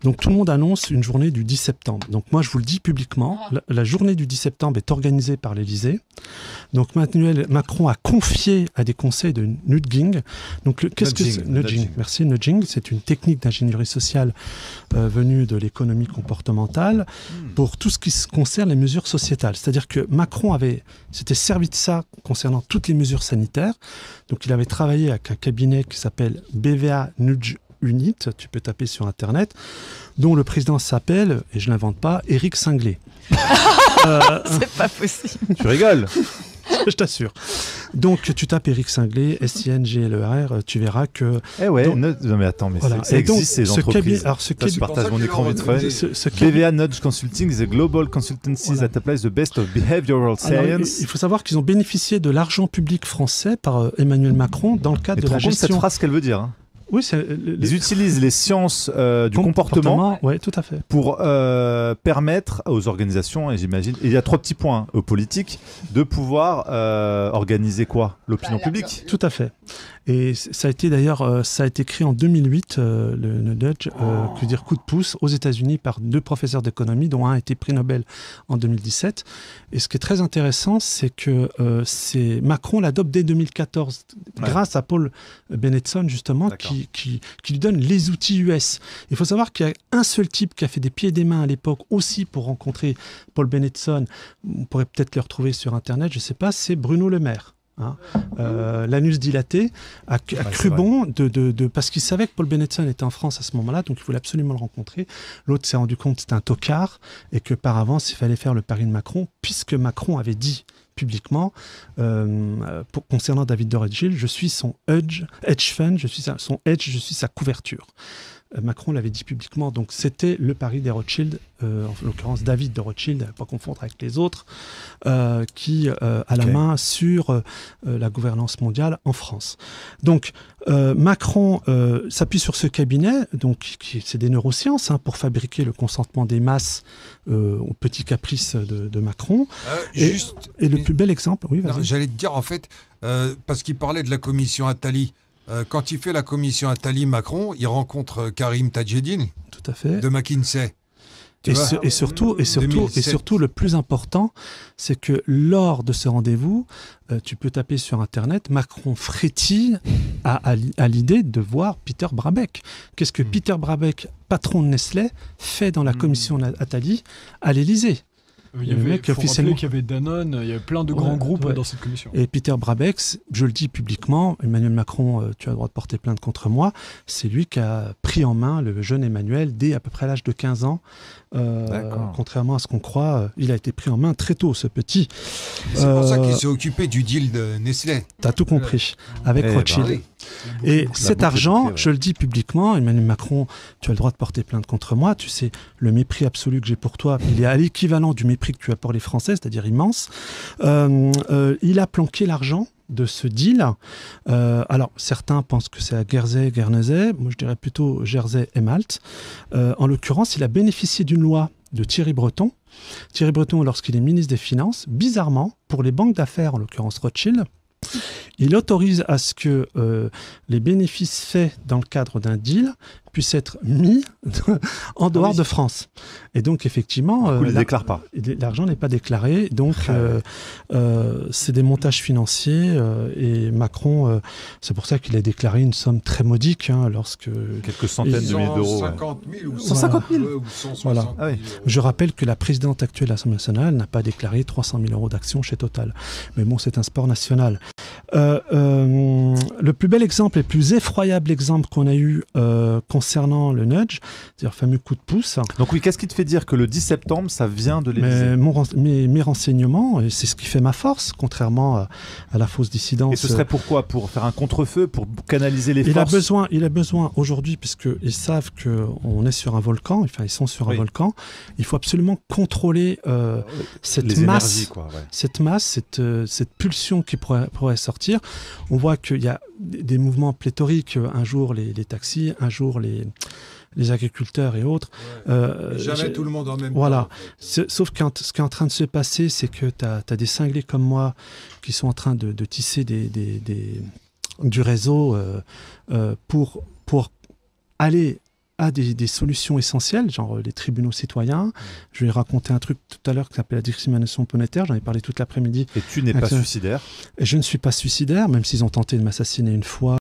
Donc tout le monde annonce une journée du 10 septembre. Donc moi je vous le dis publiquement, la journée du 10 septembre est organisée par l'Élysée. Donc Emmanuel Macron a confié à des conseils de nudging. Donc qu'est-ce que c'est ? Nudging. Merci. Nudging, c'est une technique d'ingénierie sociale venue de l'économie comportementale pour tout ce qui concerne les mesures sociétales. C'est-à-dire que Macron s'était servi de ça concernant toutes les mesures sanitaires. Donc il avait travaillé avec un cabinet qui s'appelle BVA Nudge Unit, tu peux taper sur Internet, dont le président s'appelle, et je ne l'invente pas, Éric Singlet. C'est pas possible. Tu rigoles. Je t'assure. Donc, tu tapes Éric Singlet, S-I-N-G-L-E-R, tu verras que... Eh ouais, donc, non mais attends, mais voilà. ça existe ces entreprises. Je partage mon écran vite fait. BVA Nudge Consulting is a global consultancy that applies the best of behavioral science. Il faut savoir qu'ils ont bénéficié de l'argent public français par Emmanuel Macron dans le cadre de la gestion... cette phrase, ce qu'elle veut dire, hein. Oui, ils utilisent les sciences du comportement ouais, tout à fait. Pour permettre aux organisations, et j'imagine, il y a 3 petits points aux politiques, de pouvoir organiser quoi ? L'opinion publique ? Tout à fait. Et ça a été d'ailleurs, ça a été créé en 2008, le nudge, que dire coup de pouce, aux États-Unis par 2 professeurs d'économie, dont un a été prix Nobel en 2017. Et ce qui est très intéressant, c'est que Macron l'adopte dès 2014, grâce à Paul Bennetson, justement, qui lui donne les outils US. Il faut savoir qu'il y a un seul type qui a fait des pieds et des mains à l'époque aussi pour rencontrer Paul Bennetson. On pourrait peut-être le retrouver sur Internet, je ne sais pas, c'est Bruno Le Maire. Hein. L'anus dilaté a cru bon parce qu'il savait que Paul Bennetson était en France à ce moment-là, donc il voulait absolument le rencontrer. L'autre s'est rendu compte que c'était un tocard et que par avance il fallait faire le pari de Macron, puisque Macron avait dit publiquement concernant David de Rothschild, je suis son hedge fund, je suis sa couverture. Macron l'avait dit publiquement, donc c'était le pari des Rothschild, en l'occurrence David de Rothschild, à ne pas confondre avec les autres, qui a la main sur la gouvernance mondiale en France. Donc Macron s'appuie sur ce cabinet, donc c'est des neurosciences, pour fabriquer le consentement des masses aux petits caprices de Macron. Et le plus bel exemple, oui, vas-y. J'allais te dire en fait, parce qu'il parlait de la commission Attali. Quand il fait la commission Attali-Macron, il rencontre Karim Tadjeddine tout à fait. De McKinsey. Et surtout, le plus important, c'est que lors de ce rendez-vous, tu peux taper sur Internet, Macron frétille à l'idée de voir Peter Brabeck. Qu'est-ce que Peter Brabeck, patron de Nestlé, fait dans la commission Attali à l'Élysée ? Il y avait qu'il y avait Danone, il y avait plein de grands groupes dans cette commission. Et Peter Brabeck, je le dis publiquement, Emmanuel Macron, tu as le droit de porter plainte contre moi, c'est lui qui a pris en main le jeune Emmanuel dès à peu près l'âge de 15 ans. Contrairement à ce qu'on croit, il a été pris en main très tôt, ce petit. C'est pour ça qu'il s'est occupé du deal de Nestlé. T'as tout compris, avec Rothschild. Et cet argent, je le dis publiquement, Emmanuel Macron, tu as le droit de porter plainte contre moi, tu sais, le mépris absolu que j'ai pour toi, il est à l'équivalent du mépris que tu as pour les Français, c'est-à-dire immense. Il a planqué l'argent de ce deal. Alors, certains pensent que c'est à Guernesey, moi je dirais plutôt Jersey et Malte. En l'occurrence, il a bénéficié d'une loi de Thierry Breton. Thierry Breton, lorsqu'il est ministre des Finances, bizarrement, pour les banques d'affaires, en l'occurrence Rothschild, il autorise à ce que les bénéfices faits dans le cadre d'un deal puissent être mis en dehors de France. Et donc, effectivement, l'argent n'est pas déclaré. Donc, c'est des montages financiers. Et Macron, c'est pour ça qu'il a déclaré une somme très modique. Lorsque quelques centaines de milliers d'euros. 150 000 ou 150 000 ou 160 voilà. 000. Je rappelle que la présidente actuelle de l'Assemblée nationale n'a pas déclaré 300 000 euros d'actions chez Total. Mais bon, c'est un sport national. Le plus bel exemple et le plus effroyable exemple qu'on a eu concernant le nudge, c'est-à-dire le fameux coup de pouce. Donc oui, qu'est-ce qui te fait dire que le 10 septembre, ça vient de l'Élysée ? Mes renseignements, et c'est ce qui fait ma force, contrairement à la fausse dissidence. Et ce serait pourquoi ? Pour faire un contre-feu, pour canaliser les forces ? Il a besoin aujourd'hui, puisqu'ils savent qu'on est sur un volcan, enfin ils sont sur un volcan, il faut absolument contrôler cette masse, cette pulsion qui pourrait sortir. On voit qu'il y a des mouvements pléthoriques, un jour les taxis, un jour les agriculteurs et autres. Jamais tout le monde en même temps. Voilà. Sauf que ce qui est en train de se passer, c'est que tu as des cinglés comme moi qui sont en train de tisser du réseau pour aller a des solutions essentielles, genre les tribunaux citoyens. Je vais raconter un truc tout à l'heure qui s'appelle la discrimination monétaire. J'en ai parlé toute l'après-midi. Et tu n'es pas suicidaire? Et je ne suis pas suicidaire, même s'ils ont tenté de m'assassiner une fois.